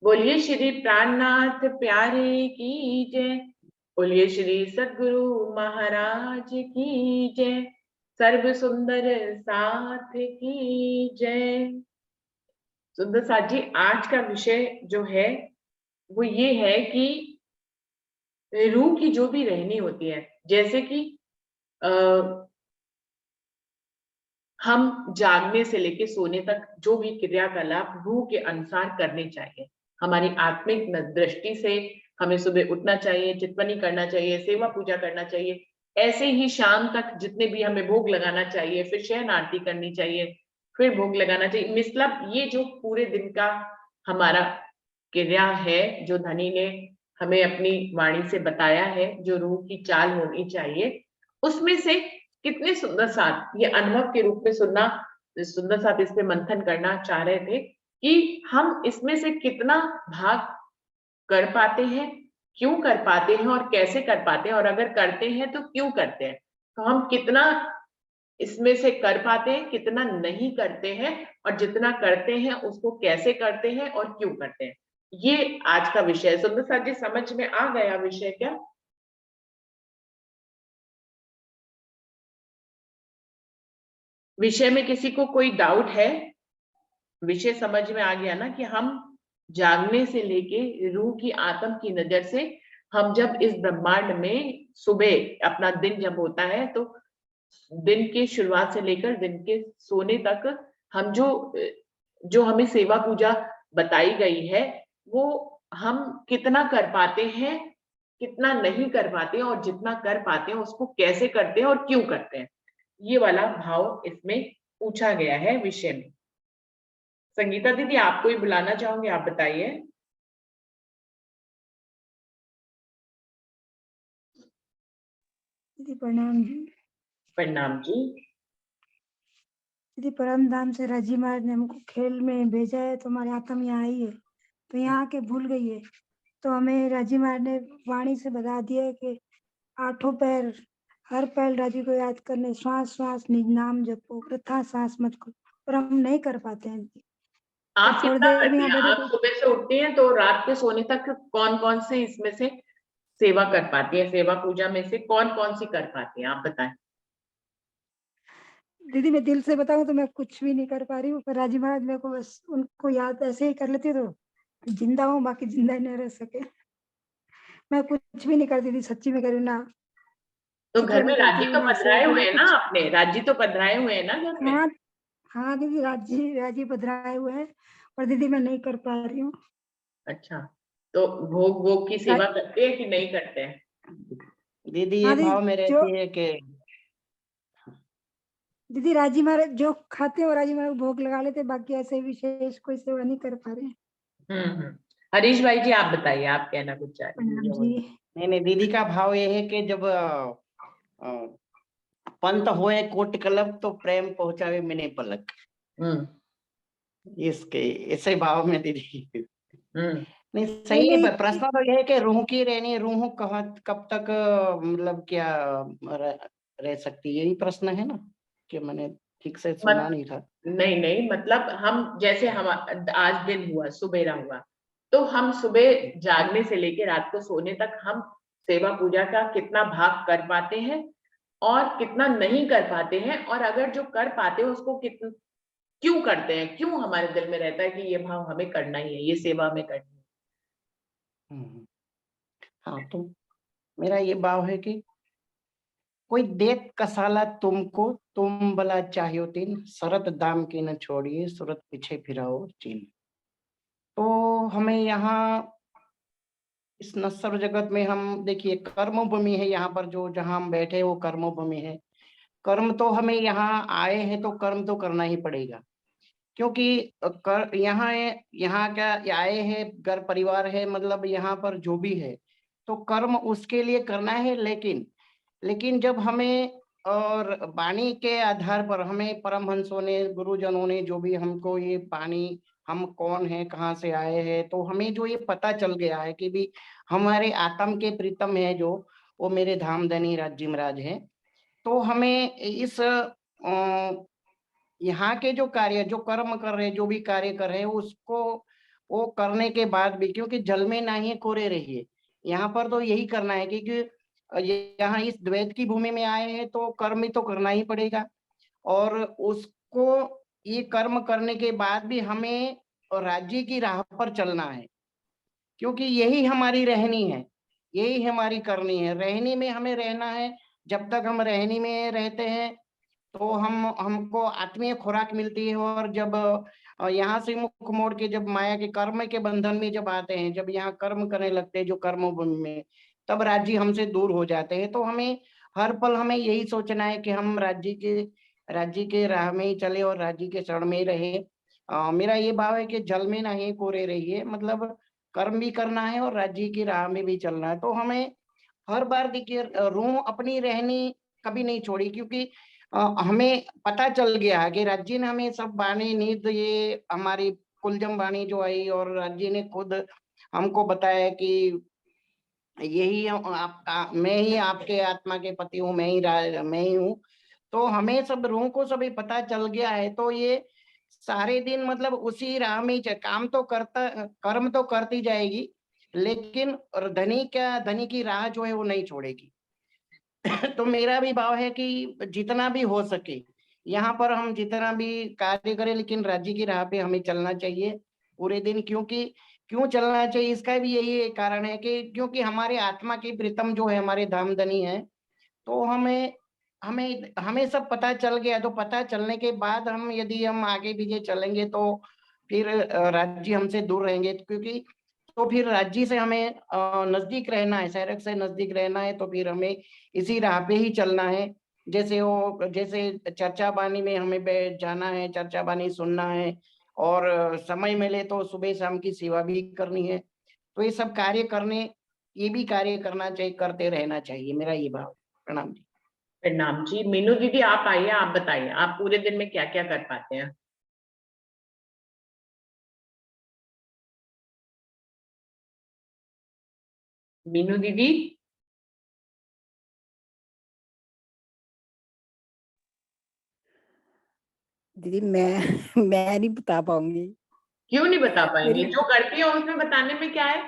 बोलिए श्री प्राणनाथ प्यारे की जय। बोलिए श्री सद्गुरु महाराज की जय। सर्व सुंदर साथ की जय। सुंदर साथ जी, आज का विषय जो है वो ये है कि रूह की जो भी रहनी होती है, जैसे कि आ, हम जागने से लेके सोने तक जो भी क्रियाकलाप रूह के अनुसार करने चाहिए। हमारी आत्मिक दृष्टि से हमें सुबह उठना चाहिए, चितवनी करना चाहिए, सेवा पूजा करना चाहिए। ऐसे ही शाम तक जितने भी हमें भोग लगाना चाहिए, फिर शयन आरती करनी चाहिए, फिर भोग लगाना चाहिए। मतलब ये जो पूरे दिन का हमारा क्रिया है, जो धनी ने हमें अपनी वाणी से बताया है, जो रूह की चाल होनी चाहिए, उसमें से कितने सुंदर साथ ये अनुभव के रूप में सुनना, सुंदर साथ इस पे मंथन करना चाह रहे थे कि हम इसमें से कितना भाग कर पाते हैं, क्यों कर पाते हैं और कैसे कर पाते हैं, और अगर करते हैं तो क्यों करते हैं। तो हम कितना इसमें से कर पाते हैं, कितना नहीं करते हैं, और जितना करते हैं उसको कैसे करते हैं और क्यों करते हैं। ये आज का विषय है। सुंदर साथ जी, समझ में आ गया विषय क्या? विषय में किसी को कोई डाउट है? विषय समझ में आ गया ना कि हम जागने से लेके रूह की आत्म की नजर से हम जब इस ब्रह्मांड में सुबह अपना दिन जब होता है, तो दिन की शुरुआत से लेकर दिन के सोने तक हम जो जो हमें सेवा पूजा बताई गई है, वो हम कितना कर पाते हैं, कितना नहीं कर पाते हैं, और जितना कर पाते हैं उसको कैसे करते हैं और क्यों करते हैं। ये वाला भाव इसमें पूछा गया है विषय में। संगीता दीदी, आपको ही बुलाना चाहूंगी, आप बताइए। दीदी प्रणाम जी। प्रणाम जी। दीदी परम धाम से राजी महाराज ने हमको खेल में भेजा है, तो हमारी आत्मा यहाँ आई है, तो यहाँ के भूल गई है। तो हमें राजी महाराज ने वाणी से बता दिया है कि 8 पैर, हर पैर राजी को याद करने, श्वास श्वास निज नाम जपो, वृथा सांस मत को। और हम नहीं कर पाते हैं दीदी। आप थोड़ी कितना देर भी करती यहाँ हैं? बैठे आप सुबह से उठती हैं तो रात के सोने तक कौन कौन से इसमें से सेवा कर पाती है? सेवा पूजा में से कौन कौन सी कर पाती हैं, आप बताएं। दीदी मैं दिल से बताऊं तो मैं कुछ भी नहीं कर पा रही हूँ, पर राजी महाराज मेरे को बस उनको याद ऐसे ही कर लेती हूँ तो जिंदा हूँ, बाकी जिंदा नहीं रह सके। मैं कुछ भी नहीं करती थी, सच्ची में कह रही हूँ ना, तो घर में चितवनी करती राजी हूँ तो ना सेवा पधराए हुए पूजा हैं ना, कुछ। आपने राजी तो पधराए हुए हैं ना घर में? हाँ हाँ दीदी, राजी राजी पधराए हुए हैं, पर दीदी मैं नहीं कर पा रही हूँ। अच्छा, तो भोग भोग की सेवा करते हैं कि नहीं करते हैं? दीदी ये हाँ भाव दीदी, में जो रहती है कि दीदी राजी महाराज जो खाते हैं वो राजी महाराज भोग लगा लेते, बाकी ऐसे विशेष कोई सेवा नहीं कर पा रहे हैं। हरीश भाई जी, आप बताइए, आप कहना कुछ चाह रहे प्रणाम जी। नहीं दीदी का भाव ये है कि जब पंत होए कोट कलप तो प्रेम पहुंचावे मिने पलक, हैं। इसके ऐसे भाव में दीदी। हम्म नहीं नहीं सही नहीं, है। प्रश्न तो यह है कि रूह की रहनी, रूह कहाँ कब तक मतलब क्या रह सकती है, यही प्रश्न है ना, कि मैंने ठीक से सुना नहीं था। नहीं नहीं, मतलब हम जैसे हम आज दिन हुआ, सुबेरा हुआ, तो हम सुबह जागने से लेकर रात को सोने तक हम सेवा पूजा का कितना भाग कर पाते हैं और कितना नहीं कर पाते हैं, और अगर जो कर पाते हैं उसको कितना क्यों करते हैं, क्यों हमारे दिल में रहता है कि ये भाव हमें करना ही है, ये सेवा हमें करनी हम्म। हाँ तो मेरा ये भाव है कि कोई देख कसाला तुमको, तुम भला चाहियो तीन, शरत दाम की न छोड़िए, सूरत पीछे फिराओ चीन। तो हमें यहाँ इस नश्वर जगत में हम देखिए कर्म भूमि है, यहाँ पर जो जहाँ हम बैठे वो कर्म भूमि है। कर्म तो हमें यहाँ आए हैं तो कर्म तो करना ही पड़ेगा, क्योंकि यहाँ क्या आए हैं, घर परिवार है, मतलब यहाँ पर जो भी है तो कर्म उसके लिए करना है। लेकिन लेकिन जब हमें और वाणी के आधार पर हमें परमहंसों ने, गुरुजनों ने जो भी हमको ये वाणी, हम कौन है, कहाँ से आए हैं, तो हमें जो ये पता चल गया है कि भी हमारे आत्म के प्रीतम है जो, वो मेरे धामधनी राज्य महाराज है। तो हमें इस यहाँ के जो कार्य, जो कर्म कर रहे हैं, जो भी कार्य कर रहे हैं, उसको वो करने के बाद भी, क्योंकि जल में नाहिए कोरे रहिए, यहाँ पर तो यही करना है, क्योंकि यहाँ इस द्वैत की भूमि में आए हैं तो कर्म ही तो करना ही पड़ेगा। और उसको ये कर्म करने के बाद भी हमें राज्य की राह पर चलना है, क्योंकि यही हमारी रहनी है, यही हमारी करनी है। रहनी में हमें रहना है। जब तक हम रहनी में रहते हैं तो हमको आत्मीय खुराक मिलती है, और जब यहाँ से मुख मोड़ के जब माया के कर्म के बंधन में जब आते हैं, जब यहाँ कर्म करने लगते हैं जो कर्म भूमि में, तब राज्य हमसे दूर हो जाते हैं। तो हमें हर पल हमें यही सोचना है कि हम राज्य के राह में ही चले और राज्य के शरण में ही रहे। मेरा ये भाव है कि जल में नहीं कोरे रहिए, मतलब कर्म भी करना है और राज्य की राह में भी चलना है। तो हमें हर बार देखिए रूह अपनी रहनी कभी नहीं छोड़ी, क्योंकि हमें पता चल गया कि राज्य ने हमें सब बाणी नींद ये हमारी कुलजम बाणी जो आई, और राज्य ने खुद हमको बताया कि यही मैं ही आपके आत्मा के पति हूँ, मैं ही हूँ। तो हमें सब रूह को सभी पता चल गया है, तो ये सारे दिन मतलब उसी राह में ही कर्म तो करती जाएगी, लेकिन धनी की राह जो है वो नहीं छोड़ेगी। तो मेरा भी भाव है कि जितना भी हो सके यहाँ पर हम जितना भी कार्य करें, लेकिन राज्य की राह पे हमें चलना चाहिए पूरे दिन। क्यों चलना चाहिए, इसका भी यही एक कारण है कि क्योंकि हमारे आत्मा की प्रीतम जो है हमारे धामधनी है। तो हमें हमें हमें सब पता चल गया, तो पता चलने के बाद यदि हम आगे पीछे चलेंगे तो फिर राज्य हमसे दूर रहेंगे, क्योंकि तो फिर राज्य से हमें नजदीक रहना है, शहर से नजदीक रहना है, तो फिर हमें इसी राह पे ही चलना है। जैसे चर्चा बानी में हमें बैठ जाना है, चर्चा बानी सुनना है, और समय मिले तो सुबह शाम की सेवा भी करनी है। तो ये सब ये भी कार्य करना चाहिए, करते रहना चाहिए, मेरा ये भाव। प्रणाम जी। प्रणाम जी। मीनू दीदी आप आइए, आप बताइए आप पूरे दिन में क्या क्या कर पाते हैं। मीनू दीदी। दीदी मैं मैं नहीं बता पाऊंगी। क्यों नहीं बता पाएंगे, मेरी जो करती है उसमें बताने में क्या है।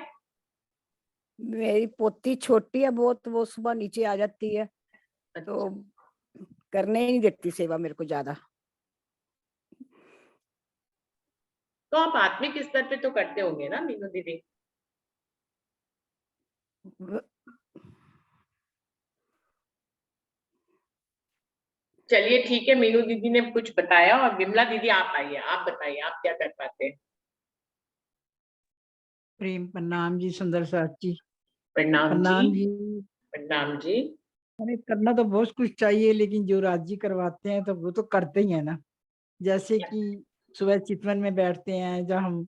मेरी पोती छोटी है बहुत, वो सुबह नीचे आ जाती है तो करने ही नहीं देती सेवा मेरे को ज्यादा। तो आप आत्मिक स्तर पे तो करते होंगे ना मीनू दीदी। चलिए ठीक है, मीनू दीदी ने कुछ बताया। और विमला दीदी आप आइए, आप बताइए आप क्या कर पाते हैं। प्रेम प्रणाम जी, सुंदर साथ जी। प्रणाम जी। प्रणाम जी। प्रणाम जी। हमें करना तो बहुत कुछ चाहिए, लेकिन जो राज्य करवाते हैं तो वो तो करते ही है ना। जैसे कि सुबह चितवन में बैठते हैं, जब हम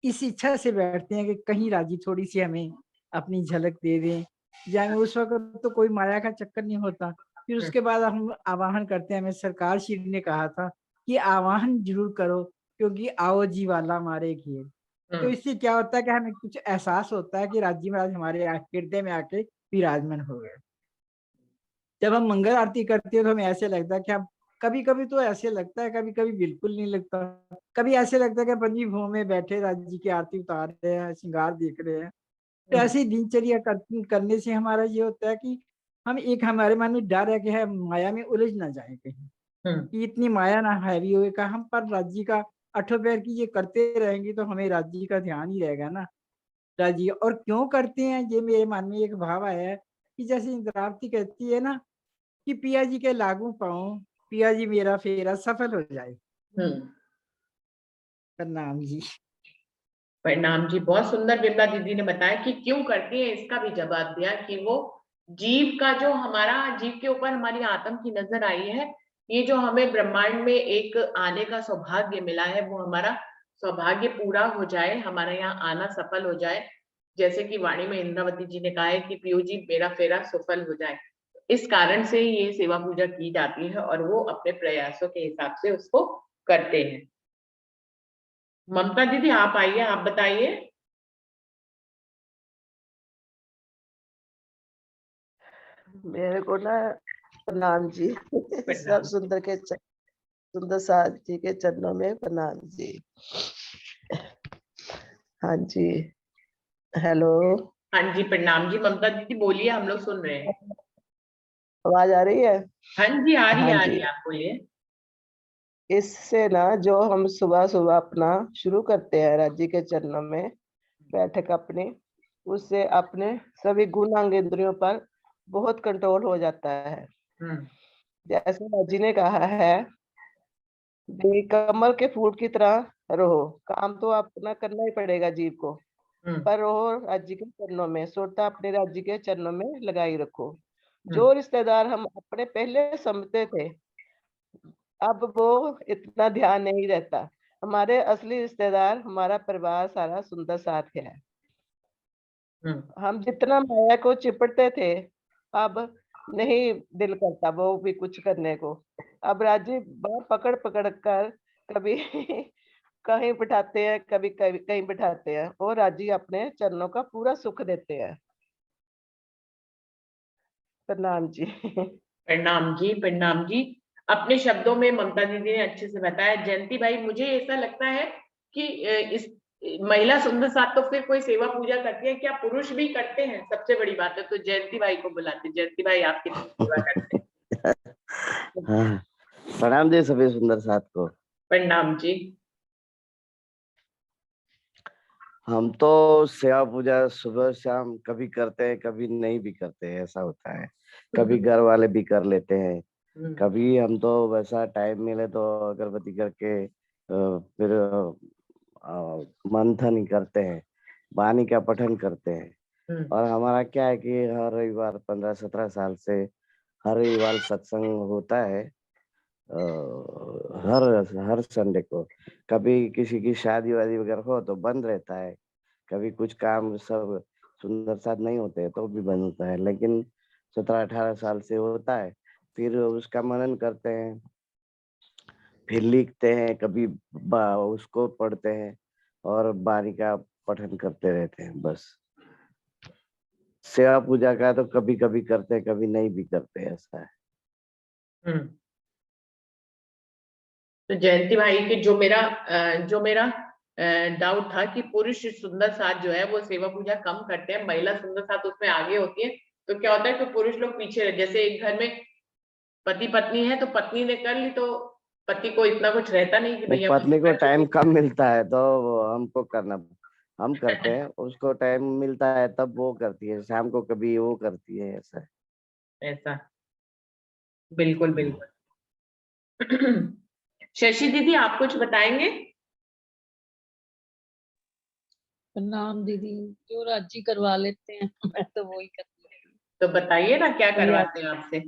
इस इच्छा से बैठते हैं कि कहीं राज्य थोड़ी सी हमें अपनी झलक दे दें, या उस वक्त तो कोई माया का चक्कर नहीं होता। फिर उसके बाद हम आवाहन करते हैं। हमें सरकार श्री ने कहा था कि आवाहन जरूर करो, क्योंकि आओ जी वाला मारे घेर। तो इससे क्या होता है कि हमें कुछ एहसास होता है कि राज्य महाराज हमारे हृदय में आके विराजमान हो गए। जब हम मंगल आरती करते हैं तो हमें ऐसे लगता है कि हम कभी कभी तो ऐसे लगता है, कभी कभी बिल्कुल नहीं लगता। कभी ऐसे लगता है कि पंजी भवन में बैठे राज्य की आरती उतार रहे हैं, श्रृंगार देख रहे हैं। तो ऐसी दिनचर्या करने से हमारा ये होता है कि हमारे मन में डर है कि है माया में उलझ ना जाए कहीं, कि इतनी माया ना हैवी हो का हम पर राज्य का अठो पैर की ये करते रहेंगे तो हमें राज्य का ध्यान ही रहेगा ना। राज्य और क्यों करते हैं, ये मेरे मन में एक भाव आया है कि जैसे इंद्रावती कहती है ना कि पिया जी के लागू पाऊं, पिया जी मेरा फेरा सफल हो जाए। प्रणाम जी। प्रणाम जी। बहुत सुंदर विमला दीदी ने बताया कि क्यों करती है, इसका भी जवाब दिया कि वो जीव का जो हमारा जीव के ऊपर हमारी आत्म की नजर आई है, ये जो हमें ब्रह्मांड में एक आने का सौभाग्य मिला है, वो हमारा सौभाग्य पूरा हो जाए, हमारे यहाँ आना सफल हो जाए। जैसे कि वाणी में इंद्रावती जी ने कहा है कि पियो जी मेरा फेरा सफल हो जाए। इस कारण से ये सेवा पूजा की जाती है और वो अपने प्रयासों के हिसाब से उसको करते हैं। ममता दीदी आप आइए, आप बताइए। मेरे को ना प्रणाम जी। सब सुंदर साथ जी के चरणों में प्रणाम जी। हाँ जी, हेलो, हाँ जी, प्रणाम जी। ममता दीदी बोलिए, हम लोग सुन रहे हैं। आवाज आ रही है? हाँ जी, आ रही हाँ है, आ जी, रही है, आप बोलिए। इससे ना जो हम सुबह सुबह अपना शुरू करते हैं राज्य के चरणों में बैठक अपनी, उससे अपने सभी गुण अंग इंद्रियों पर बहुत कंट्रोल हो जाता है। हम्म जैसे राजी ने कहा है, कमल के फूल की तरह रहो। काम तो अपना करना ही पड़ेगा जीव को, हम्म पर रहो राज्य के चरणों में, सोता अपने राज्य के चरणों में लगाई रखो। हम्म जो रिश्तेदार हम अपने पहले समझते थे, अब वो इतना ध्यान नहीं रहता। हमारे असली रिश्तेदार हमारा परिवार सारा सुंदर साथ है। हम्म हम जितना माया को चिपटते थे, अब नहीं दिल करता वो भी कुछ करने को। अब राजी बाह पकड़ पकड़ कर कभी कहीं बिठाते हैं, कभी कभी कहीं बिठाते हैं, और राजी अपने चरणों का पूरा सुख देते हैं। प्रणाम जी। प्रणाम जी, प्रणाम जी। अपने शब्दों में ममता दीदी ने अच्छे से बताया। जयंती भाई, मुझे ऐसा लगता है कि इस महिला सुंदर साथ तो फिर कोई सेवा पूजा करती है क्या? पुरुष भी करते हैं? सबसे बड़ी बात है, तो जयंती भाई को बुलाते हैं। जयंती भाई, आप कितनी सेवा करते हैं? हाँ, प्रणाम जी सभी सुंदर साथ को। प्रणाम जी। हम तो सेवा पूजा सुबह शाम कभी करते हैं, कभी नहीं भी करते हैं, ऐसा होता है। कभी घर वाले भी कर लेते हैं, कभी हम तो वैसा टाइम मिले तो अगरबत्ती करके फिर मंथन करते हैं, वाणी का पठन करते हैं। और हमारा क्या है कि हर रविवार 15-17 साल से हर रविवार सत्संग होता है। हर हर संडे को। कभी किसी की शादी वादी वगैरह हो तो बंद रहता है, कभी कुछ काम सब सुंदर साथ नहीं होते तो भी बंद होता है, लेकिन 17-18 साल से होता है। फिर उसका मनन करते हैं, फिर लिखते हैं, कभी उसको पढ़ते हैं और वाणी का पठन करते रहते हैं। बस सेवा पूजा का तो कभी कभी करते हैं, कभी नहीं भी करते, ऐसा है। हम्म तो जयंती भाई के जो मेरा डाउट था कि पुरुष सुंदर साथ जो है वो सेवा पूजा कम करते हैं, महिला सुंदर साथ उसमें आगे होती है। तो क्या होता है कि पुरुष लोग पीछे रह, जैसे एक घर में पति पत्नी है तो पत्नी ने कर ली तो पति को इतना कुछ रहता नहीं कि नहीं, भैया मुझे पत्नी को कर टाइम दो। कम मिलता है तो वो हमको करना, हम करते हैं, उसको टाइम मिलता है तब वो करती है, शाम को कभी वो करती है, ऐसा है। ऐसा, बिल्कुल बिल्कुल। शशि दीदी, आप कुछ बताएंगे? प्रणाम दीदी। जो राजी करवा लेते हैं मैं तो वही करती हूँ। तो बताइए ना, क्या कभी करवाते हैं आपसे?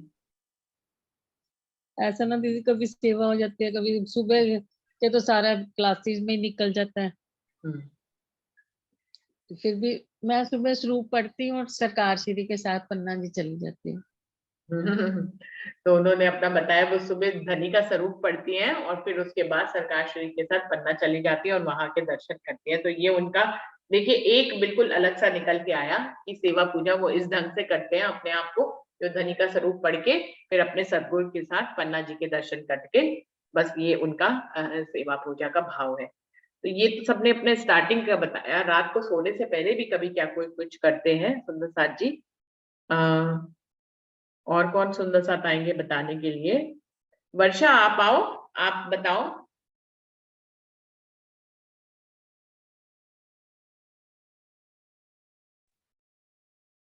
ऐसा ना दीदी, कभी सेवा हो जाती है, कभी सुबह के तो सारा क्लासेस में ही निकल जाता है। हम्म तो फिर भी मैं सुबह स्वरूप पढ़ती हूँ और सरकार श्री के साथ पन्ना जी चली जाती हूँ। तो उन्होंने अपना बताया, वो सुबह धनी का स्वरूप पढ़ती हैं और फिर उसके बाद सरकार श्री के साथ पन्ना चली जाती है और वहां के दर्शन करती हैं। तो ये उनका, देखिए, एक बिल्कुल अलग सा निकल के आया कि सेवा पूजा वो इस ढंग से करते हैं अपने आप को, जो धनी का स्वरूप पढ़ के फिर अपने सदगुरु के साथ पन्ना जी के दर्शन करके, बस ये उनका सेवा पूजा का भाव है। तो ये तो सबने अपने स्टार्टिंग का बताया। रात को सोने से पहले भी कभी क्या कोई कुछ करते हैं सुंदर साथ जी? और कौन सुंदर साथ आएंगे बताने के लिए? वर्षा, आप आओ, आप बताओ।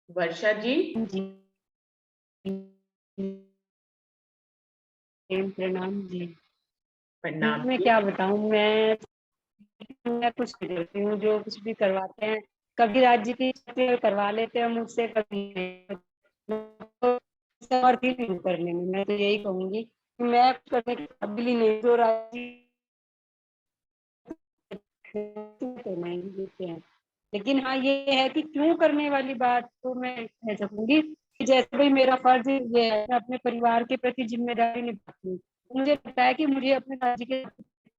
वर्षा जी। प्रणाम जी। प्रणाम मैं जी। क्या बताऊं, मैं कुछ नहीं करती हूँ, जो कुछ भी करवाते हैं कभी राज्य की छुट्टी करवा लेते हैं मुझसे, कभी नहीं। मैं समर्थी नहीं हूँ करने में। मैं तो यही कहूंगी कि मैं कुछ करने के काबिल ही नहीं, जो राज्य तो नहीं देते हैं। लेकिन हाँ, ये है कि क्यों करने वाली बात तो मैं कह सकूंगी कि जैसे भाई मेरा फर्ज ये है, मैं अपने परिवार के प्रति जिम्मेदारी निभाती हूँ। मुझे लगता है कि मुझे अपने राज्य के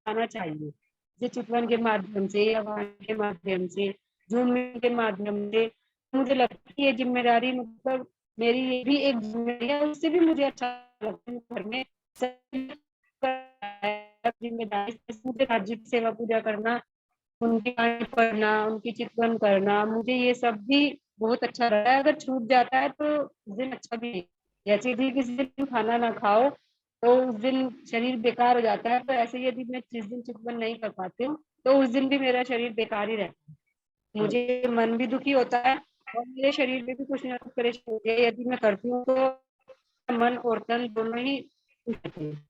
आना चाहिए, जैसे चितवन के माध्यम से या वाणी के माध्यम से, जूम के माध्यम से। मुझे लगता है कि ये जिम्मेदारी, मतलब मेरी ये भी एक जिम्मेदारी है, उससे भी मुझे अच्छा लगता है घर में जिम्मेदारी। मुझे राज्य की सेवा पूजा करना उनकी वाणी पढ़ना, उनकी चितवन करना, मुझे ये सब भी बहुत अच्छा लगा है। अगर छूट जाता है तो उस दिन अच्छा भी नहीं। जैसे भी किसी दिन खाना ना खाओ तो उस दिन शरीर बेकार हो जाता है, तो ऐसे ही यदि मैं जिस दिन चितवन नहीं कर पाती हूँ तो उस दिन भी मेरा शरीर बेकार ही रहता है। मुझे मन भी दुखी होता है और मेरे शरीर में भी कुछ ना कुछ परेशानी होती है। यदि मैं करती हूँ तो मन और तन दोनों ही खुश रहते हैं।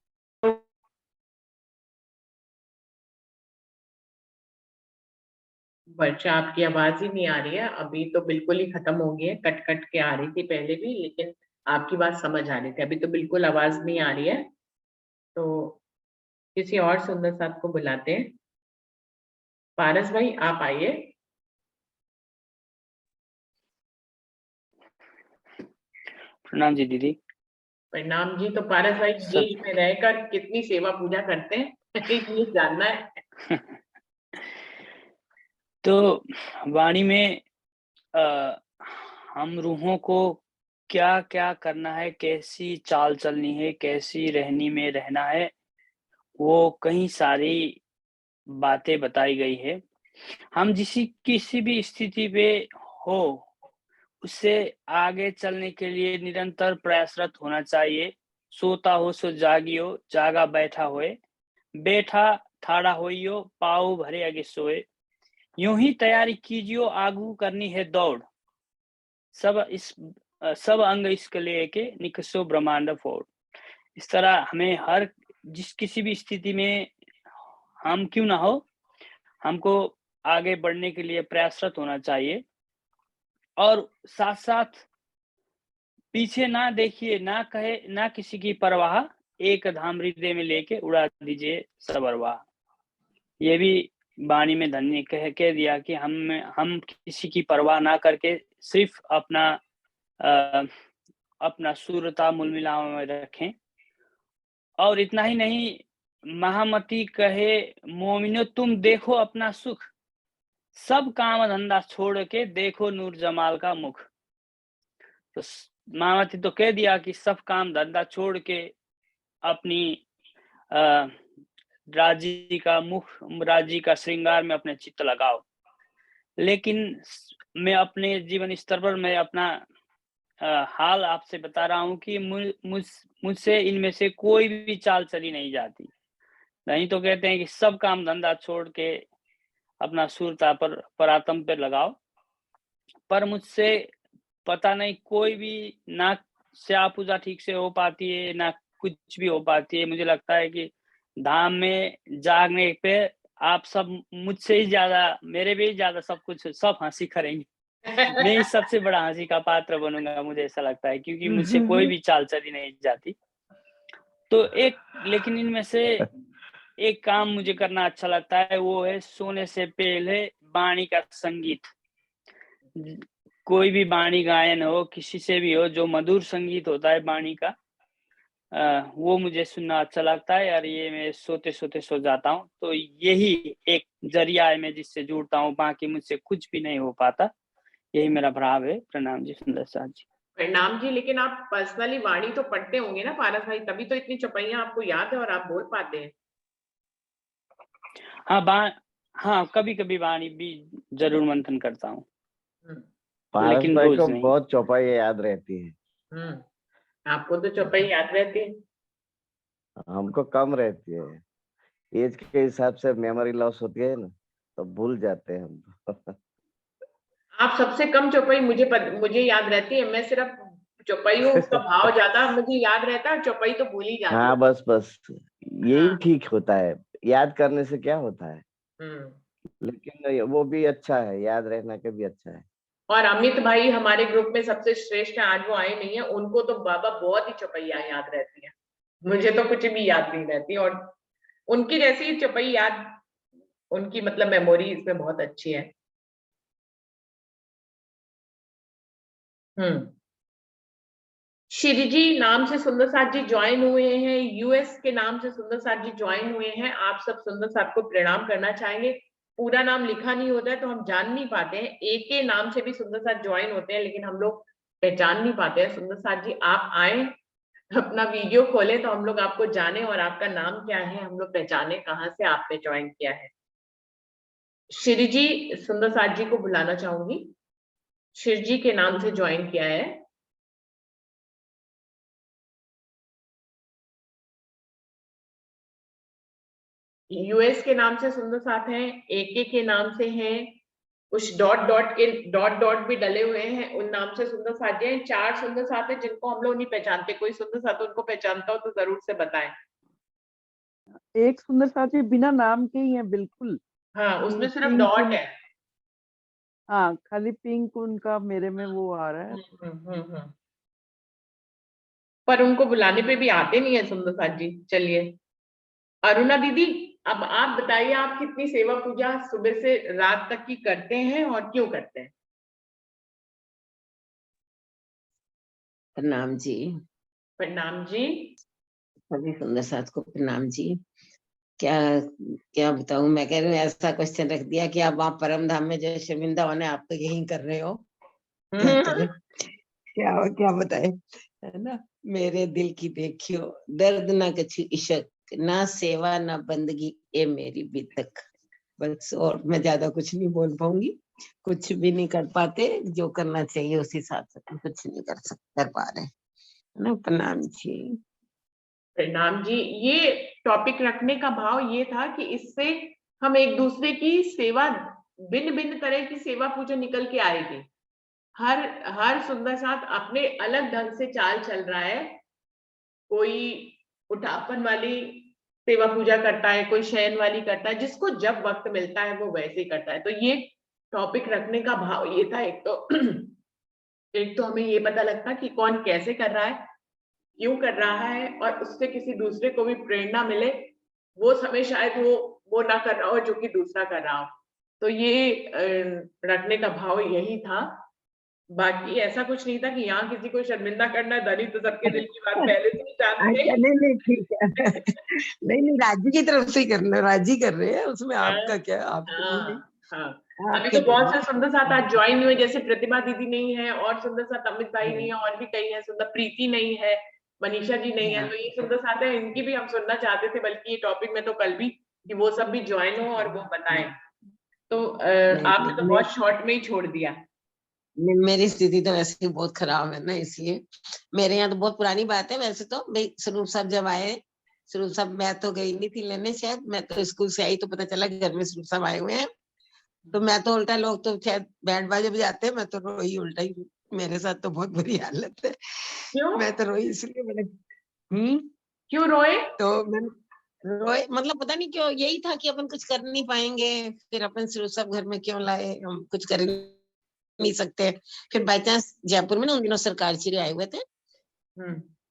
वर्षा, आपकी आवाज ही नहीं आ रही है। अभी तो बिल्कुल ही खत्म हो गई है, कट कट के आ रही थी पहले भी, लेकिन आपकी बात समझ आ रही थी। अभी तो बिल्कुल आवाज नहीं आ रही है। तो किसी और सुंदर साथ को बुलाते हैं। पारस भाई, आप आइए। प्रणाम जी दीदी। प्रणाम जी। तो पारस भाई सब देश में रहकर कितनी सेवा पूजा करते हैं ये जानना है। तो वाणी में हम रूहों को क्या क्या करना है, कैसी चाल चलनी है, कैसी रहनी में रहना है, वो कई सारी बातें बताई गई है। हम किसी भी स्थिति पे हो, उससे आगे चलने के लिए निरंतर प्रयासरत होना चाहिए। सोता हो सो जागियो, जागा बैठा होए, बैठा ठाड़ा होइयो, पाँव भरे आगे सोए। यूं ही तैयारी कीजियो, आगू करनी है दौड़। सब अंग इसके लेके निकसो ब्रह्मांड फोड़। इस तरह हमें हर किसी भी स्थिति में हम क्यों ना हो, हमको आगे बढ़ने के लिए प्रयासरत होना चाहिए। और साथ साथ पीछे ना देखिए, ना कहे, ना किसी की परवाह, एक धाम हृदय में लेके उड़ा दीजिए सबरवाह। ये भी वाणी में धन्य कह दिया कि हम किसी की परवाह ना करके सिर्फ अपना सूरता मुलमिलाव में रखें। और इतना ही नहीं, महामती कहे मोमिनो तुम देखो अपना सुख, सब काम धंधा छोड़ के देखो नूर जमाल का मुख। तो महामती तो कह दिया कि सब काम धंधा छोड़ के अपनी राजी का श्रृंगार में अपने चित्त लगाओ। लेकिन मैं अपने जीवन स्तर पर मैं अपना हाल आपसे बता रहा हूँ कि मुझसे इनमें से कोई भी चाल चली नहीं जाती। नहीं तो कहते हैं कि सब काम धंधा छोड़ के अपना सूरता पर परातम पे लगाओ, पर मुझसे पता नहीं कोई भी ना स्या पूजा ठीक से हो पाती है, ना कुछ भी हो पाती है। मुझे लगता है कि धाम में जागने पे आप सब मुझसे ही ज्यादा, मेरे भी ज्यादा सब हंसी करेंगे। मैं ही सबसे बड़ा हंसी का पात्र बनूंगा, मुझे ऐसा लगता है, क्योंकि मुझसे कोई भी चाल चली नहीं जाती। तो लेकिन इनमें से एक काम मुझे करना अच्छा लगता है, वो है सोने से पहले वाणी का संगीत। कोई भी वाणी गायन हो, किसी से भी हो, जो मधुर संगीत होता है वाणी का, वो मुझे सुनना अच्छा लगता है। और ये मैं सोते सोते सो जाता हूँ। तो यही एक जरिया है मैं जिससे जुड़ता हूँ, बाकी मुझसे कुछ भी नहीं हो पाता। यही मेरा भाव है। प्रणाम जी सुंदर साथ जी। प्रणाम जी। लेकिन आप पर्सनली वाणी तो पढ़ते होंगे ना पारस भाई, तभी तो इतनी चौपाइयां आपको याद है और आप बोल पाते हैं। हाँ, कभी कभी वाणी भी जरूर मंथन करता हूँ, पारस लेकिन भाई रोज को नहीं। बहुत चौपाई याद रहती है। आपको तो चौपाई याद रहती है, हमको कम रहती है। एज के हिसाब से मेमोरी लॉस होती है ना, तो भूल जाते हैं हम। आप सबसे कम चौपाई मुझे याद रहती है। मैं सिर्फ चौपाई हूँ, उसका भाव ज्यादा मुझे याद रहता है, चौपाई तो भूल ही जाती है। हाँ, बस यही ठीक होता है। याद करने से क्या होता है, लेकिन वो भी अच्छा है, याद रहना के भी अच्छा है। और अमित भाई हमारे ग्रुप में सबसे श्रेष्ठ है, आज वो आए नहीं है। उनको तो बाबा बहुत ही चौपाइयां याद रहती है, मुझे तो कुछ भी याद नहीं रहती। और उनकी जैसी चौपाई याद, उनकी मतलब मेमोरी इसमें बहुत अच्छी है। श्री जी नाम से सुंदर साथ जी ज्वाइन हुए हैं, यूएस के नाम से सुंदर साथ जी ज्वाइन हुए हैं। आप सब सुंदर साथ को प्रणाम करना चाहेंगे। पूरा नाम लिखा नहीं होता है तो हम जान नहीं पाते हैं। एक के नाम से भी सुंदर साथ ज्वाइन होते हैं, लेकिन हम लोग पहचान नहीं पाते हैं। सुंदर साथ जी आप आए, अपना वीडियो खोले तो हम लोग आपको जाने और आपका नाम क्या है हम लोग पहचाने, कहाँ से आपने ज्वाइन किया है। श्री जी सुंदर साथ जी को बुलाना चाहूंगी। श्री जी के नाम से ज्वाइन किया है। यूएस के नाम से सुंदर साथ हैं, एके के नाम से हैं, कुछ डॉट भी डले हुए हैं, उन नाम से सुंदर साथ जी हैं। 4 सुंदर साथ हैं जिनको हम लोग नहीं पहचानते। कोई सुंदर साथ उनको पहचानता हो तो जरूर से बताएं। एक सुंदर साथी बिना नाम के ही है बिल्कुल। हाँ, उसमें सिर्फ पिंक डॉट उन- है। हाँ, खाली पिंक उनका मेरे में वो आ रहा है। पर उनको बुलाने पे भी आते नहीं है सुंदर साथ जी। चलिए अरुणा दीदी, अब आप बताइए, आप कितनी सेवा पूजा सुबह से रात तक की करते हैं और क्यों करते हैं? प्रणाम जी। प्रणाम जी। सभी सुंदर साथ को प्रणाम जी। क्या क्या बताऊं, मैं कह रही हूँ ऐसा क्वेश्चन रख दिया कि आप वहाँ परम धाम में जो शर्मिंदा होने आप तो यही कर रहे हो। क्या करें, क्या बताए, है ना। मेरे दिल की देखियो, दर्द ना कछु इश्क, ना सेवा ना बंदगी, ए मेरी बीतक। बस, और मैं ज्यादा कुछ नहीं बोल पाऊंगी। कुछ भी नहीं कर पाते, जो करना चाहिए उसी साथ कुछ नहीं कर पा रहे, है ना। प्रणाम जी। प्रणाम जी। ये टॉपिक रखने का भाव ये था कि इससे हम एक दूसरे की सेवा, भिन्न भिन्न तरह की सेवा पूजा निकल के आएगी। हर सुंदर साथ अपने अलग ढंग से चाल चल रहा है। कोई उठापन वाली सेवा पूजा करता है, कोई शयन वाली करता है, जिसको जब वक्त मिलता है वो वैसे ही करता है। तो ये टॉपिक रखने का भाव ये था। एक तो हमें ये पता लगता कि कौन कैसे कर रहा है, क्यों कर रहा है, और उससे किसी दूसरे को भी प्रेरणा मिले। वो समय शायद वो ना कर रहा हो जो कि दूसरा कर रहा हो। तो ये रखने का भाव यही था। बाकी ऐसा कुछ नहीं था कि यहाँ किसी को शर्मिंदा करना है। धनी तो सबके दिल की बात पहले से ही जानते अच्छा, हैं। नहीं ठीक है। नहीं, राजी की तरफ से ही करना, राजी कर रहे हैं, उसमें आपका क्या, आपके लिए नहीं। हाँ। अभी आपके तो बहुत लिए। से सुंदर साथ आज ज्वाइन हुए, जैसे प्रतिभा दीदी नहीं है, और सुंदर साथ अमित भाई नहीं है, और भी कई है। सुंदर प्रीति नहीं है, मनीषा जी नहीं है। तो ये सुंदर साथ है, इनकी भी हम सुनना चाहते थे, बल्कि ये टॉपिक में तो कल भी कि वो सब भी ज्वाइन हो और वो बताएं। तो आपने तो बहुत शॉर्ट में ही छोड़ दिया। मेरी स्थिति तो वैसे ही बहुत खराब है ना, इसलिए मेरे यहाँ तो बहुत पुरानी बात है। वैसे तो भाई स्वरूप साहब जब आए, स्वरूप साहब, मैं तो गई नहीं थी लेने, शायद मैं तो स्कूल से आई तो पता चला घर में स्वरूप साहब आए हुए हैं। तो मैं तो उल्टा, लोग तो शायद बैंड बाजे बजाते हैं, मैं तो रोई उल्टा ही। मेरे साथ तो बहुत बुरी हालत है। क्यों? मैं तो रोई इसलिए मैंने क्यों रोए? तो मैंने रोए, मतलब पता नहीं क्यों, यही था कि अपन कुछ कर नहीं पाएंगे, फिर अपन स्वरूप साहब घर में क्यों लाए, हम कुछ कर नहीं सकते। फिर बाई चांस जयपुर में ना उन दिनों सरकार श्री आए हुए थे,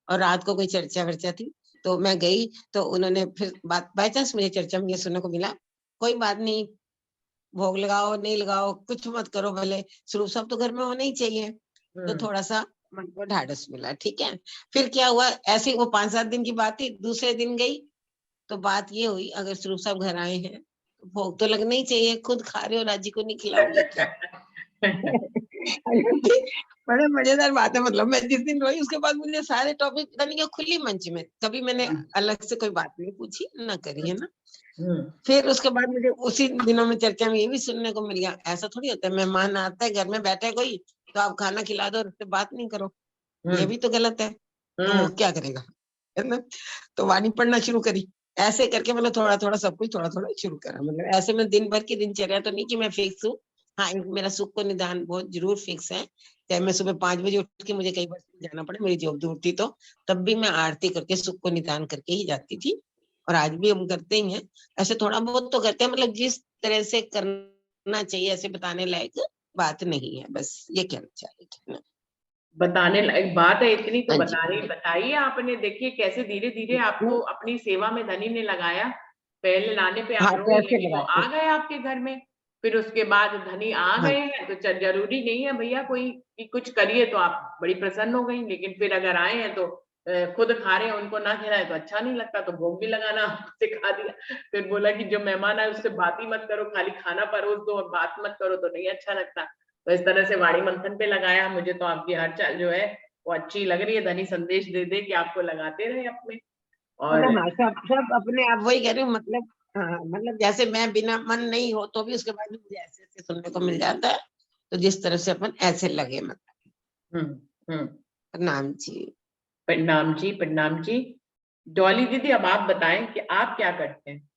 और रात को कोई चर्चा वर्चा थी, तो मैं गई। तो उन्होंने फिर बात, बाई चांस मुझे चर्चा में ये सुनने को मिला, कोई बात नहीं, भोग लगाओ नहीं लगाओ कुछ मत करो, भले स्वरूप साहब तो घर में होना ही चाहिए। तो थोड़ा सा मन को ढाढ़स मिला, ठीक है। फिर क्या हुआ, ऐसे वो 5-7 दिन की बात थी। दूसरे दिन गई तो बात ये हुई, अगर स्वरूप साहब घर आए हैं तो भोग तो लगना ही चाहिए, खुद खा रहे हो, राजी को नहीं खिलाओगे क्या? बड़े मजेदार बात है। मतलब मैं जिस दिन रोई उसके बाद मुझे सारे टॉपिक, पता नहीं क्यों, खुली मंच में कभी मैंने अलग से कोई बात नहीं पूछी ना करी, है ना। फिर उसके बाद मुझे उसी दिनों में चर्चा में ये भी सुनने को मिल गया, ऐसा थोड़ी होता है मेहमान आता है घर में बैठे कोई, तो आप खाना खिला दो और उससे बात नहीं करो, ये भी तो गलत है। तो वो क्या करेगा, है ना। तो वाणी पढ़ना शुरू करी, ऐसे करके मतलब थोड़ा थोड़ा सब कुछ थोड़ा थोड़ा शुरू करा। मतलब ऐसे में दिन भर की दिनचर्या तो नहीं कि मैं फिक्स हूँ। हाँ, मेरा सुख को निदान बहुत जरूर फिक्स है। चाहे मैं सुबह 5 बजे उठ के मुझे कई बार जाना पड़े, मेरी जॉब दूर थी, तो तब भी मैं आरती करके सुख को निदान करके ही जाती थी, और आज भी हम करते ही हैं। ऐसे थोड़ा बहुत तो करते हैं, मतलब जिस तरह से करना चाहिए ऐसे बताने लायक बात नहीं है, बस ये कहना चाहिए। बताने लायक बात है इतनी तो बताइए आपने। देखिए कैसे धीरे धीरे आपको अपनी सेवा में धनी ने लगाया। पहले लाने पे आप रोई, लेकिन वो आ गए आपके घर में। फिर उसके बाद धनी आ गए हैं तो जरूरी नहीं है भैया कोई कि कुछ करिए तो आप बड़ी प्रसन्न हो गई। लेकिन फिर अगर आए हैं तो खुद खा रहे हैं, उनको ना खिलाए तो अच्छा नहीं लगता। तो भोग भी लगाना सिखा दिया। फिर बोला कि जो मेहमान आए उससे बात ही मत करो, खाली खाना परोस दो और बात मत करो तो नहीं अच्छा लगता। तो इस तरह से वाणी मंथन पे लगाया। मुझे तो आपकी हर चाल जो है वो अच्छी लग रही है। धनी संदेश दे दे कि आपको लगाते रहे अपने। और सब अपने आप, वही कह रही हूँ, मतलब हाँ, मतलब जैसे मैं बिना मन नहीं हो तो भी उसके बाद भी मुझे ऐसे ऐसे सुनने को मिल जाता है, तो जिस तरह से अपन ऐसे लगे मतलब। प्रणाम जी। प्रणाम जी, प्रणाम जी। डॉली दीदी, अब आप बताएं कि आप क्या करते हैं?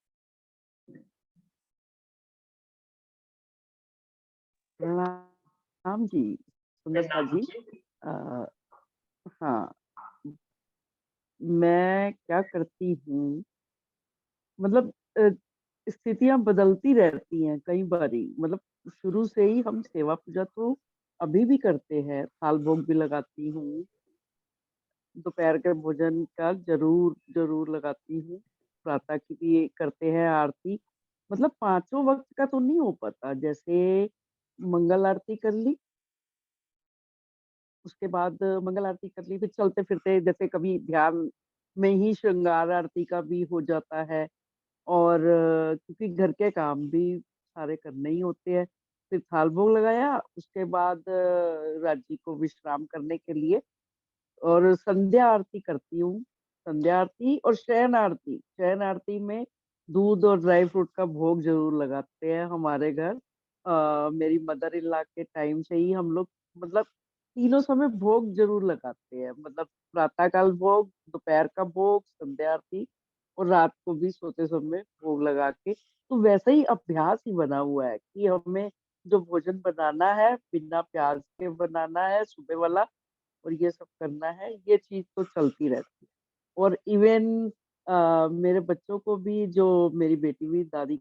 प्रणाम जी सुंदरता प्रणाम जी। जी। हाँ, मैं क्या करती हूँ, मतलब स्थितियां बदलती रहती हैं कई बारी। मतलब शुरू से ही हम सेवा पूजा तो अभी भी करते हैं, थाल भोग भी लगाती हूँ, दोपहर के भोजन का जरूर जरूर लगाती हूँ, प्रातः की भी करते हैं आरती। मतलब पांचों वक्त का तो नहीं हो पाता, जैसे मंगल आरती कर ली, उसके बाद मंगल आरती कर ली, फिर चलते फिरते जैसे कभी ध्यान में ही श्रृंगार आरती का भी हो जाता है। और क्योंकि घर के काम भी सारे करने ही होते हैं, फिर थाल भोग लगाया, उसके बाद राजी को विश्राम करने के लिए और संध्या आरती करती हूँ। संध्या आरती और शयन आरती, शयन आरती में दूध और ड्राई फ्रूट का भोग जरूर लगाते हैं हमारे घर। मेरी मदर इन लॉ के टाइम से ही हम लोग मतलब तीनों समय भोग जरूर लगाते हैं, मतलब प्रातःकाल भोग, दोपहर का भोग, संध्या आरती और रात को भी सोते समय भोग लगा के। तो वैसा ही अभ्यास ही बना हुआ है कि हमें जो भोजन बनाना है बिना प्याज के बनाना है सुबह वाला, और ये सब करना है, ये चीज तो चलती रहती है। और इवन मेरे बच्चों को भी, जो मेरी बेटी भी दादी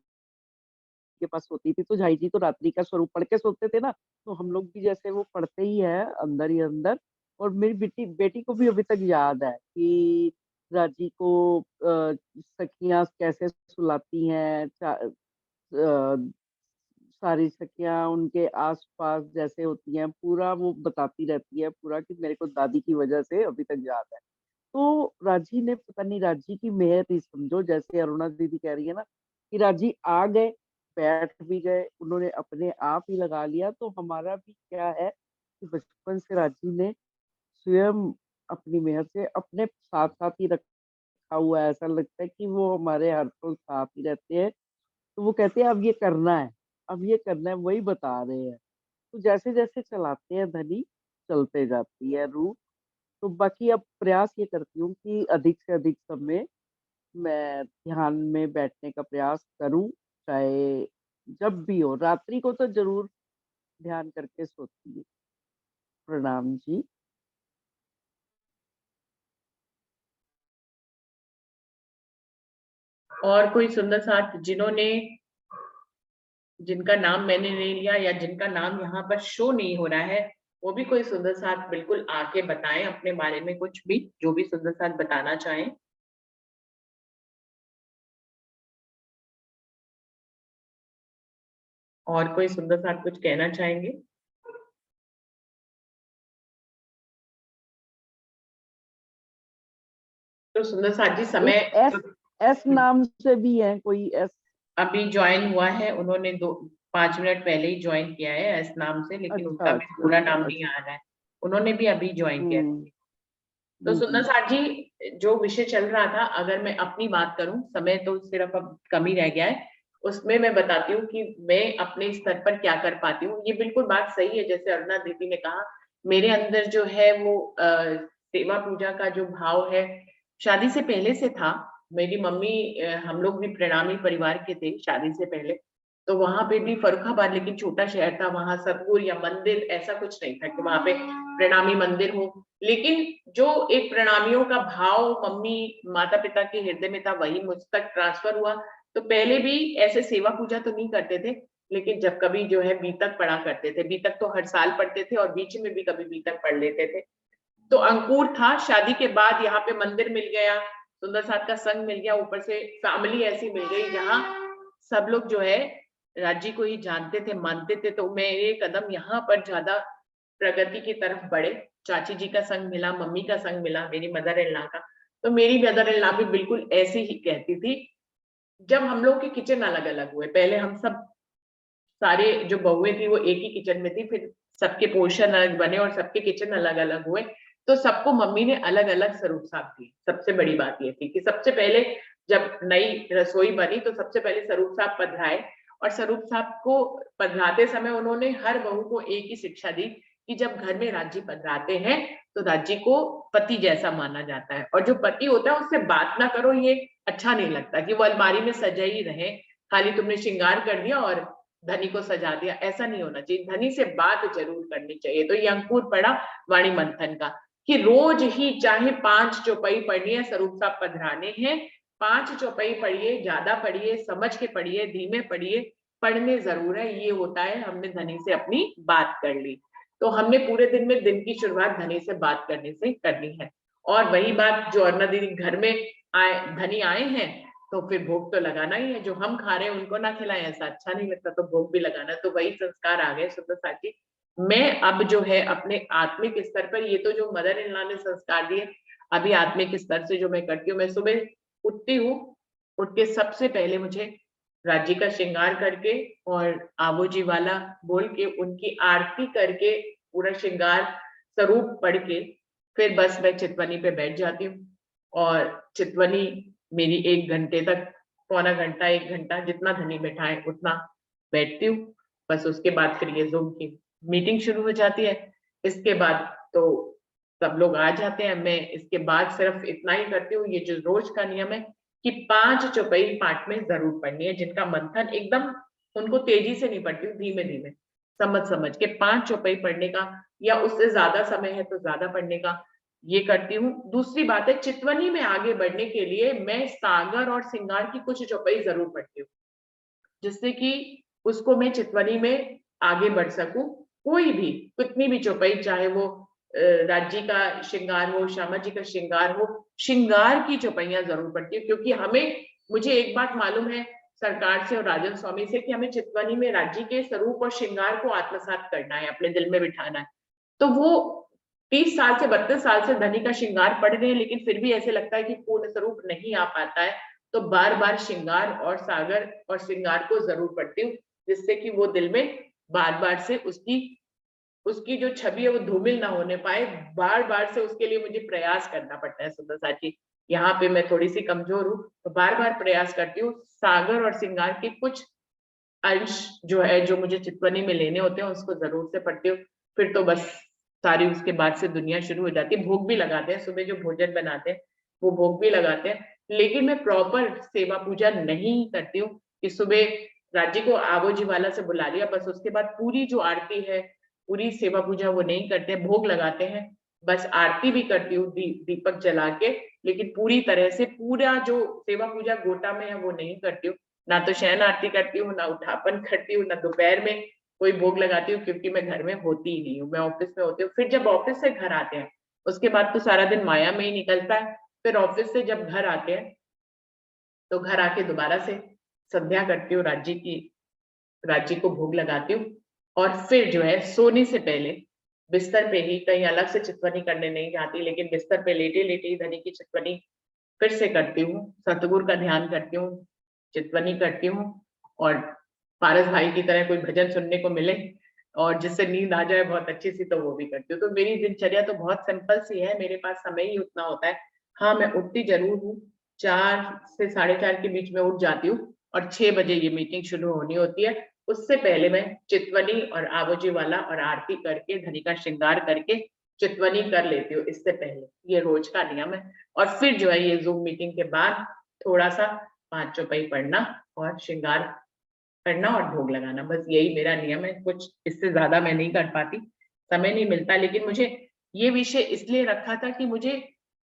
के पास सोती थी, तो झाई जी तो रात्रि का स्वरूप पढ़ के सोते थे ना, तो हम लोग भी जैसे वो पढ़ते ही है अंदर ही अंदर। और मेरी बेटी बेटी को भी अभी तक याद है कि राजी को सखियां कैसे सुलाती हैं, सारी सखियां उनके आसपास जैसे होती हैं, पूरा वो बताती रहती है पूरा, कि मेरे को दादी की वजह से अभी तक याद है। तो राजी ने, पता नहीं राजी की मेहर ही समझो, जैसे अरुणा दीदी कह रही है ना कि राजी आ गए, बैठ भी गए, उन्होंने अपने आप ही लगा लिया। तो हमारा भी क्या है कि बचपन से राजी ने स्वयं अपनी मेहर से अपने साथ साथ ही रखा हुआ है, ऐसा लगता है कि वो हमारे हर पल साथ ही रहते हैं। तो वो कहते हैं अब ये करना है, अब ये करना है, वही बता रहे हैं। तो जैसे जैसे चलाते हैं धनी, चलते जाती है रूह। तो बाकी अब प्रयास ये करती हूँ कि अधिक से अधिक समय मैं ध्यान में बैठने का प्रयास करूं, चाहे जब भी हो। रात्रि को तो जरूर ध्यान करके सोती हूँ। प्रणाम जी। और कोई सुंदर साथ जिन्होंने, जिनका नाम मैंने नहीं लिया या जिनका नाम यहाँ पर शो नहीं हो रहा है, वो भी कोई सुंदर साथ बिल्कुल आके बताएं अपने बारे में, कुछ भी जो भी सुंदर साथ बताना चाहें। और कोई सुंदर साथ कुछ कहना चाहेंगे? तो सुंदर साथ जी समय एक एस नाम से भी है कोई, एस अभी ज्वाइन हुआ है, उन्होंने 5 मिनट पहले ही ज्वाइन किया है एस नाम से, लेकिन अच्छा उनका भी अच्छा पूरा अच्छा नाम नहीं अच्छा। आ रहा है। उन्होंने भी अभी ज्वाइन किया है। तो सुंदर हम्म। साथ जी, जो विषय चल रहा था, अगर मैं अपनी बात करूं, समय तो सिर्फ अब कम ही रह गया है, उसमें मैं बताती हूँ कि मैं अपने स्तर पर क्या कर पाती हूँ। ये बिल्कुल बात सही है, जैसे अरुणा दीदी ने कहा, मेरे अंदर जो है वो सेवा पूजा का जो भाव है शादी से पहले से था। मेरी मम्मी, हम लोग भी प्रणामी परिवार के थे शादी से पहले, तो वहां पे भी फर्रुखाबाद, लेकिन छोटा शहर था, वहां सतगुरु या मंदिर ऐसा कुछ नहीं था कि वहां पे प्रणामी मंदिर हो। लेकिन जो एक प्रणामियों का भाव मम्मी माता पिता के हृदय में था, वही मुझ तक ट्रांसफर हुआ। तो पहले भी ऐसे सेवा पूजा तो नहीं करते थे, लेकिन जब कभी जो है बीतक पढ़ा करते थे, बीतक तो हर साल पढ़ते थे और बीच में भी कभी बीतक पढ़ लेते थे। तो अंकुर था, शादी के बाद यहाँ पे मंदिर मिल गया, सुंदर साथ का संग मिल गया, ऊपर से फैमिली ऐसी मिल गई जहाँ सब लोग जो है राज्य को ही जानते थे, मानते थे। तो मेरे कदम यहाँ पर ज्यादा प्रगति की तरफ बढ़े। चाची जी का संग मिला, मम्मी का संग मिला, मेरी मदर इन लॉ का। तो मेरी मदर इन लॉ भी बिल्कुल ऐसे ही कहती थी। जब हम लोग के किचन अलग अलग हुए, पहले हम सब सारे जो बहुएं थी वो एक ही किचन में थी, फिर सबके पोर्शन अलग बने और सबके किचन अलग अलग हुए, तो सबको मम्मी ने अलग अलग स्वरूप साथ दिए। सबसे बड़ी बात ये थी कि सबसे पहले जब नई रसोई बनी तो सबसे पहले स्वरूप साहब पधराए, और स्वरूप साहब को पधराते समय उन्होंने हर बहू को एक ही शिक्षा दी कि जब घर में राज्य पधराते हैं तो राज्य को पति जैसा माना जाता है, और जो पति होता है उससे बात ना करो, ये अच्छा नहीं लगता कि वो अलमारी में सजा ही रहे, खाली तुमने श्रृंगार कर दिया और धनी को सजा दिया, ऐसा नहीं होना चाहिए। धनी से बात जरूर करनी चाहिए। तो ये अंकुर पड़ा वाणी मंथन का कि रोज ही चाहे 5 चौपाई पढ़नी है, स्वरूप साहब पधराने हैं, 5 चौपाई पढ़िए, ज्यादा पढ़िए, समझ के पढ़िए, धीमे पढ़िए, पढ़ने जरूर है। ये होता है हमने धनी से अपनी बात कर ली, तो हमने पूरे दिन में दिन की शुरुआत धनी से बात करने से करनी है। और वही बात जो अर्णा दीदी, घर में धनी आए हैं तो फिर भोग तो लगाना ही है, जो हम खा रहे हैं उनको ना खिलाएं ऐसा अच्छा नहीं लगता, तो भोग भी लगाना। तो वही संस्कार आ गए सुंदर साथी। मैं अब जो है अपने आत्मिक स्तर पर, ये तो जो मदर इन लॉ ने संस्कार दिए, अभी आत्मिक स्तर से जो मैं करती हूँ, मैं सुबह उठती हूँ, उठ के सबसे पहले मुझे राज्य का श्रृंगार करके और आवो जी वाला बोल के उनकी आरती करके पूरा श्रृंगार स्वरूप पढ़ के फिर बस मैं चितवनी पे बैठ जाती हूँ। और चितवनी मेरी 1 घंटे तक, पौना घंटा 1 घंटा जितना धनी बैठाए उतना बैठती हूँ। बस उसके बाद फिर ये ज़ूम की मीटिंग शुरू हो जाती है। इसके बाद तो सब लोग आ जाते हैं। मैं इसके बाद सिर्फ इतना ही करती हूँ, ये जो रोज का नियम है कि 5 चौपाई पाठ में जरूर पढ़नी है, जिनका मंथन एकदम उनको तेजी से नहीं पढ़ती हूँ, धीमे धीमे समझ के 5 चौपाई पढ़ने का, या उससे ज्यादा समय है तो ज्यादा पढ़ने का, ये करती हूँ। दूसरी बात है, चितवनी में आगे बढ़ने के लिए मैं सागर और श्रृंगार की कुछ चौपाई जरूर पढ़ती हूँ, जिससे कि उसको मैं चितवनी में आगे बढ़ सकूं। कोई भी कितनी भी चौपाई, चाहे वो राज्य का श्रृंगार हो, श्यामा जी का श्रृंगार हो, श्रृंगार की चौपाइयां जरूर पढ़ती हूँ, क्योंकि मुझे एक बात मालूम है सरकार से और राजन स्वामी से कि हमें चितवनी में राज्य के स्वरूप और श्रृंगार को आत्मसात करना है, अपने दिल में बिठाना है। तो वो 30 साल से 32 साल से धनी का श्रृंगार पढ़ रहे हैं, लेकिन फिर भी ऐसे लगता है कि पूर्ण स्वरूप नहीं आ पाता है, तो बार बार श्रृंगार और सागर और श्रृंगार को जरूर पढ़ती हूँ, जिससे कि वो दिल में बार बार से उसकी जो छवि है वो धूमिल ना होने पाए। बार बार से उसके लिए मुझे प्रयास करना पड़ता है सुंदर साथी। यहाँ पे मैं थोड़ी सी कमजोर हूँ, तो बार बार प्रयास करती हूँ। सागर और श्रृंगार के कुछ अंश जो है, जो मुझे चितवनी में लेने होते हैं, उसको जरूर से पढ़ती हूँ। फिर तो बस सारी उसके बाद से दुनिया शुरू हो जाती है। भोग भी लगाते हैं, सुबह जो भोजन बनाते हैं वो भोग भी लगाते हैं, लेकिन मैं प्रॉपर सेवा पूजा नहीं करती हूँ कि सुबह राज्य को आवो जी वाला से बुला लिया, बस उसके बाद पूरी जो आरती है, पूरी सेवा पूजा वो नहीं करते। भोग लगाते हैं, बस आरती भी करती हूँ दीपक जला के, लेकिन पूरी तरह से पूरा जो सेवा पूजा गोटा में है वो नहीं करती हूँ। ना तो शयन आरती करती हूँ, ना उठापन करती हूँ, ना दोपहर में कोई भोग लगाती हूँ, क्योंकि मैं घर में होती ही नहीं हूँ, मैं ऑफिस में होती हूँ। फिर जब ऑफिस से घर आते हैं उसके बाद तो सारा दिन माया में ही निकलता है। फिर ऑफिस से जब घर आते हैं तो घर आके दोबारा से संध्या करती हूँ, राज्य को भोग लगाती हूँ, और फिर जो है सोने से पहले बिस्तर पे ही, कहीं अलग से चितवनी करने नहीं जाती, लेकिन बिस्तर पे लेटे लेटे ही धनी की चितवनी फिर से करती हूँ। सतगुरु का ध्यान करती हूँ, चितवनी करती हूँ, और पारस भाई की तरह कोई भजन सुनने को मिले और जिससे नींद आ जाए बहुत अच्छी सी, तो वो भी करती हूँ। तो मेरी दिनचर्या तो बहुत सिंपल सी है, मेरे पास समय ही उतना होता है। हाँ, मैं उठती जरूर हूँ, 4 से 4:30 के बीच में उठ जाती हूँ, और 6 बजे ये मीटिंग शुरू होनी होती है। उससे पहले मैं चितवनी और आवोजी वाला और आरती करके, धनी का श्रृंगार करके चितवनी कर लेती हूँ इससे पहले, ये रोज का नियम है। और फिर जो है ये जूम मीटिंग के बाद थोड़ा सा 5 चौपाई पढ़ना और श्रृंगार करना और भोग लगाना, बस यही मेरा नियम है। कुछ इससे ज्यादा मैं नहीं कर पाती, समय नहीं मिलता। लेकिन मुझे ये विषय इसलिए रखा था कि मुझे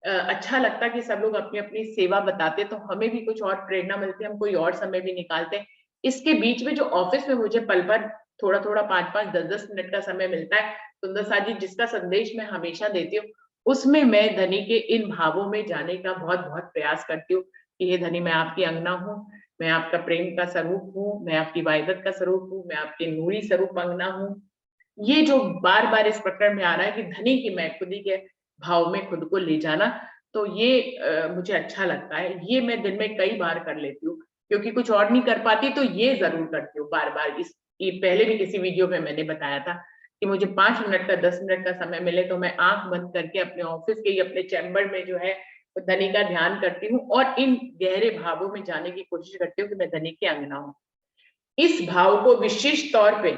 अच्छा लगता कि सब लोग अपनी अपनी सेवा बताते, तो हमें भी कुछ और प्रेरणा मिलती है, हम कोई और समय भी निकालते हैं। इसके बीच में जो ऑफिस में मुझे पल पल थोड़ा थोड़ा 5-5 10-10 मिनट का समय मिलता है, सुंदर साथ जी जिसका संदेश मैं हमेशा देती हूँ, उसमें मैं धनी के इन भावों में जाने का बहुत बहुत प्रयास करती हूँ कि हे धनी, मैं आपकी अंगना हूँ, मैं आपका प्रेम का स्वरूप हूँ, मैं आपकी वायदत का स्वरूप हूँ, मैं आपके नूरी स्वरूप अंगना हूँ। ये जो बार बार इस प्रकरण में आ रहा है कि धनी की मैं खुद ही के भाव में खुद को ले जाना, तो ये मुझे अच्छा लगता है। ये मैं दिन में कई बार कर लेती हूँ, क्योंकि कुछ और नहीं कर पाती तो ये जरूर करती हूँ बार बार। ये पहले भी किसी वीडियो में मैंने बताया था कि मुझे 5 मिनट का 10 मिनट का समय मिले तो मैं आंख बंद करके अपने ऑफिस के, अपने चैम्बर में जो है धनी का ध्यान करती हूँ और इन गहरे भावों में जाने की कोशिश करती हूँ कि मैं धनी की अंगना हूँ। इस भाव को विशेष तौर पे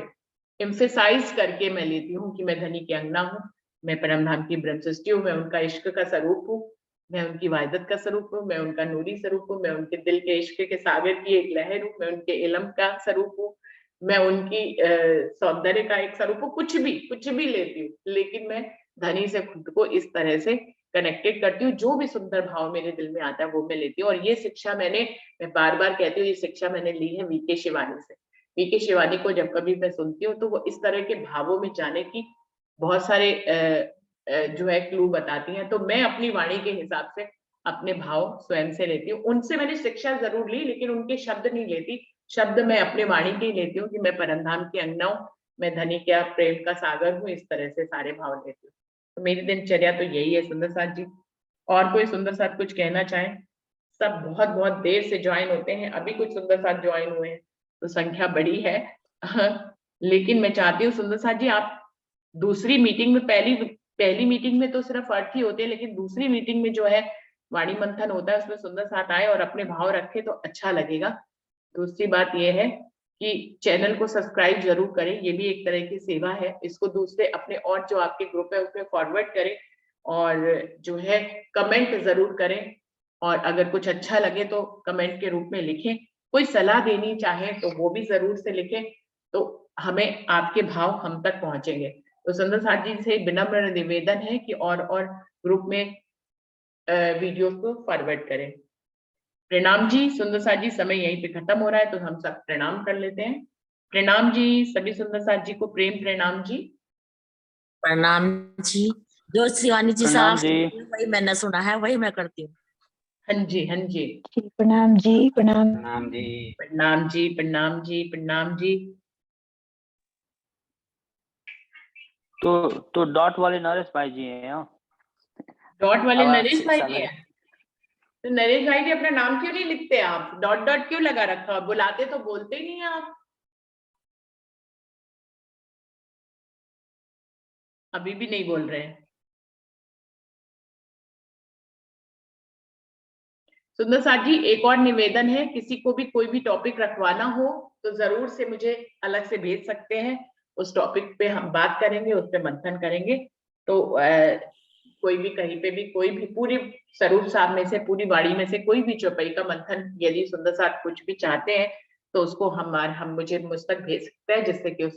एम्फेसाइज करके मैं लेती हूँ कि मैं धनी की अंगना हूँ, मैं परमधाम की ब्रह्म सृष्टि हूँ, मैं उनका इश्क का स्वरूप हूँ, मैं उनकी वाहिदत का स्वरूप हूँ, मैं उनका नूरी स्वरूप हूँ, मैं उनके दिल के इश्क के सागर की एक लहर हूँ, मैं उनके इल्म का स्वरूप हूँ, मैं उनकी सौंदर्य का एक स्वरूप हूँ। कुछ भी लेती हूँ, लेकिन मैं धनी से खुद को इस तरह से कनेक्टेड करती हूँ। जो भी सुंदर भाव मेरे दिल में आता है वो मैं लेती हूँ। और ये शिक्षा मैं बार बार कहती हूँ, ये शिक्षा मैंने ली है वीके शिवानी से। वीके शिवानी को जब कभी मैं सुनती हूँ तो वो इस तरह के भावों में जाने की बहुत सारे जो है क्लू बताती हैं। तो मैं अपनी वाणी के हिसाब से अपने भाव स्वयं से लेती हूँ। उनसे मैंने शिक्षा जरूर ली, लेकिन उनके शब्द नहीं लेती। शब्द मैं अपने वाणी के ही लेती हूँ कि मैं परमधाम की अंगना हूँ, मैं धनी क्या प्रेम का सागर हूँ। इस तरह से सारे भाव लेती हूँ। तो मेरी दिनचर्या तो यही है सुंदर साथ जी। और कोई सुंदर साथ कुछ कहना चाहे? सब बहुत बहुत देर से ज्वाइन होते हैं, अभी कुछ सुंदर साथ ज्वाइन हुए हैं तो संख्या बड़ी है। लेकिन मैं चाहती हूँ सुंदर साथ जी, आप दूसरी मीटिंग में, पहली मीटिंग में तो सिर्फ अर्थ ही होते हैं, लेकिन दूसरी मीटिंग में जो है वाणी मंथन होता है, उसमें सुंदर साथ आए और अपने भाव रखे तो अच्छा लगेगा। दूसरी बात यह है कि चैनल को सब्सक्राइब जरूर करें, ये भी एक तरह की सेवा है। इसको दूसरे अपने और जो आपके ग्रुप है उसमें फॉरवर्ड करें और जो है कमेंट जरूर करें। और अगर कुछ अच्छा लगे तो कमेंट के रूप में लिखें। कोई सलाह देनी चाहे तो वो भी जरूर से लिखें, तो हमें आपके भाव हम तक पहुंचेंगे। तो सुंदर साथ जी से विनम्र निवेदन है कि और ग्रुप में वीडियो को फॉरवर्ड करें। प्रणाम जी सुंदर साथ जी, समय यहीं पे खत्म हो रहा है तो हम सब प्रणाम कर लेते हैं। प्रणाम जी सभी सुंदर साथ जी को प्रेम प्रणाम जी। प्रणाम जी। जो शिवानी जी प्रणाम साहब जी। वही मैंने सुना है, वही मैं करती हूँ। हाँ जी हाँ जी। प्रणाम जी। प्रणाम प्रणाम जी। प्रणाम जी प्रणाम जी प्रणाम जी। तो डॉट वाले नरेश भाई जी हैं यहाँ? डॉट वाले आवाज नरेश भाई जी समझ- हैं? तो नरेश भाई जी अपना नाम क्यों नहीं लिखते आप? डॉट डॉट क्यों लगा रखा? बुलाते तो बोलते ही नहीं है आप। अभी भी नहीं बोल रहे हैं। सुंदर साथ जी एक और निवेदन है, किसी को भी कोई भी टॉपिक रखवाना हो तो जरूर से मुझे अलग से भेज सकते हैं। उस टॉपिक पे हम बात करेंगे, उस पे मंथन करेंगे। तो कोई भी कहीं पे भी कोई भी पूरी स्वरूप साहब में से, पूरी वाणी में से कोई भी चौपाई का मंथन यदि सुंदर साथ कुछ भी चाहते हैं तो उसको हम मुझ तक भेज सकते हैं, जिससे कि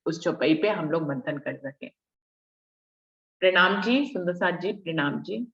उस चौपाई पे हम लोग मंथन कर सकें। प्रणाम जी सुंदर साथ जी, प्रणाम जी।